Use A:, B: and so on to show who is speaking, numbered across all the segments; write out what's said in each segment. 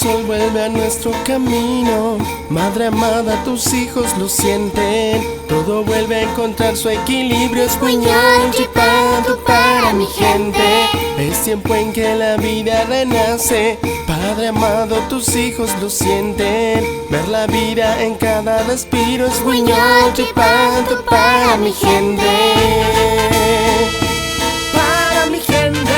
A: sol vuelve a nuestro camino, madre amada, tus hijos lo sienten. Todo vuelve a encontrar su equilibrio. Es Guiñol chipando para mi gente. Es tiempo en que la vida renace. Padre amado, tus hijos lo sienten. Ver la vida en cada respiro. Es Guiñol chipando para mi gente. Para mi gente.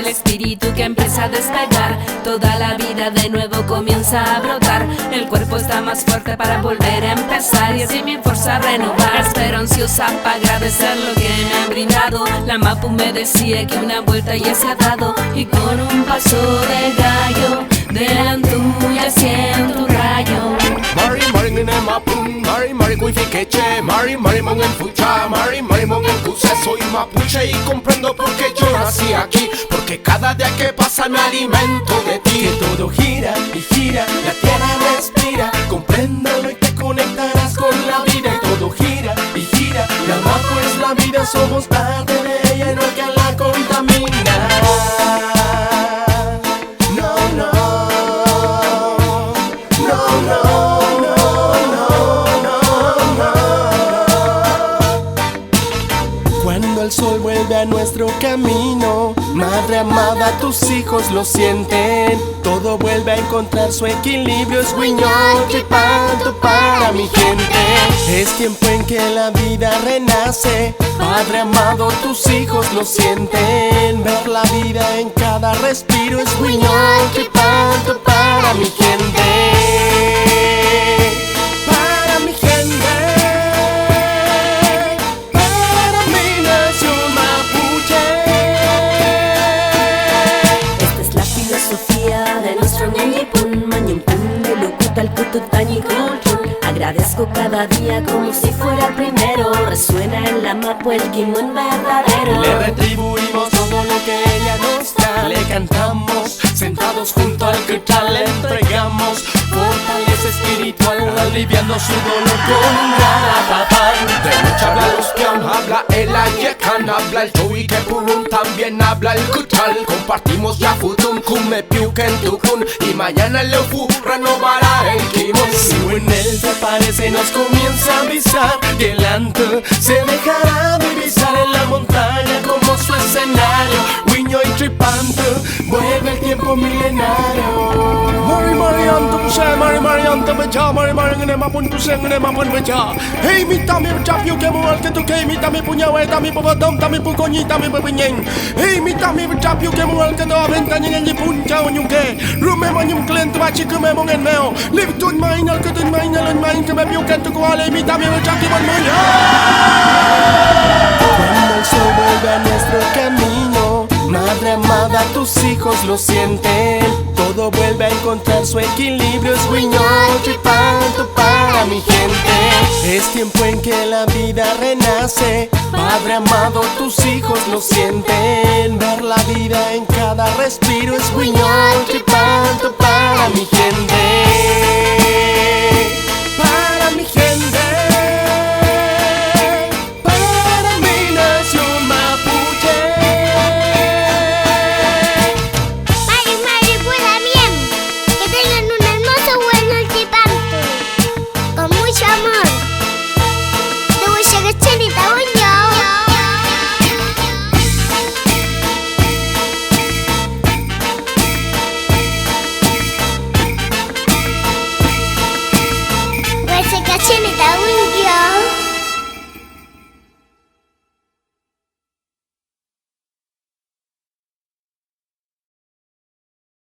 B: Espíritu que empieza a despegar, toda la vida de nuevo comienza a brotar. El cuerpo está más fuerte para volver a empezar y así mi fuerza renovar. Espero ansiosa para agradecer lo que me han brindado. La Mapu me decía que una vuelta ya se ha dado y con un paso de gallo delantú ya siento un rayo.
A: Mari nene mapun, mari kuifiqueche, mari mon en fucha, mari mon en cuse. Soy mapuche y comprendo por qué yo nací aquí, porque cada día que pasa me alimento de ti. Que todo gira y gira, la tierra respira, compréndelo y te conectarás con la vida. Y todo gira y gira, la Mapu es la vida, somos parte de ella y no hay que la contaminar. Cuando el sol vuelve a nuestro camino, madre amada, tus hijos lo sienten. Todo vuelve a encontrar su equilibrio. Es Guiñol chipando para mi gente. Es tiempo en que la vida renace. Padre amado, tus hijos lo sienten. Ver la vida en cada respiro. Es Guiñol chipando para mi gente. Para mi gente.
B: Agradezco cada día como si fuera el primero. Resuena en la Mapu el Guimón verdadero.
A: Le retribuimos todo lo que ella nos da. Le cantamos sentados junto al cristal. Le entregamos fortaleza espiritual, aliviando su dolor con un gran de lucha habla los pian, habla el ayecan, habla el Toy que purun, también habla el cuchal. Compartimos ya futum, kume piuken tukun, y mañana el Leufu renovará el Kimon. Si en él te parece nos comienza a avisar, y el Anto se dejará divisar en la montaña como su escenario. Guiñol tripando, vuelve el tiempo milenario. Mari anto puse, mari anto becha, mari ngene mapun puse ngene mapun becha. Hey mita mi chapio que mo al que tu que mita mi puñaweta mi pobadom ta mi pucoñita mi pepiñen. Hey mita mi chapio que mo al que to aventa en el puncha uñuke. Rume mañum cliente va chico me mon en meo. Live to mine al que tu mine al mine que me piu que tu cual mita mi chapio bon moña. Cuando el sol vuelve a nuestro camino, madre amada, tus hijos lo sienten. Todo vuelve a encontrar su equilibrio. Es Guiñol chipando para mi gente. Es tiempo en que la vida renace. Padre amado, tus hijos lo sienten. Ver la vida en cada respiro. Es Guiñol chipando para mi gente.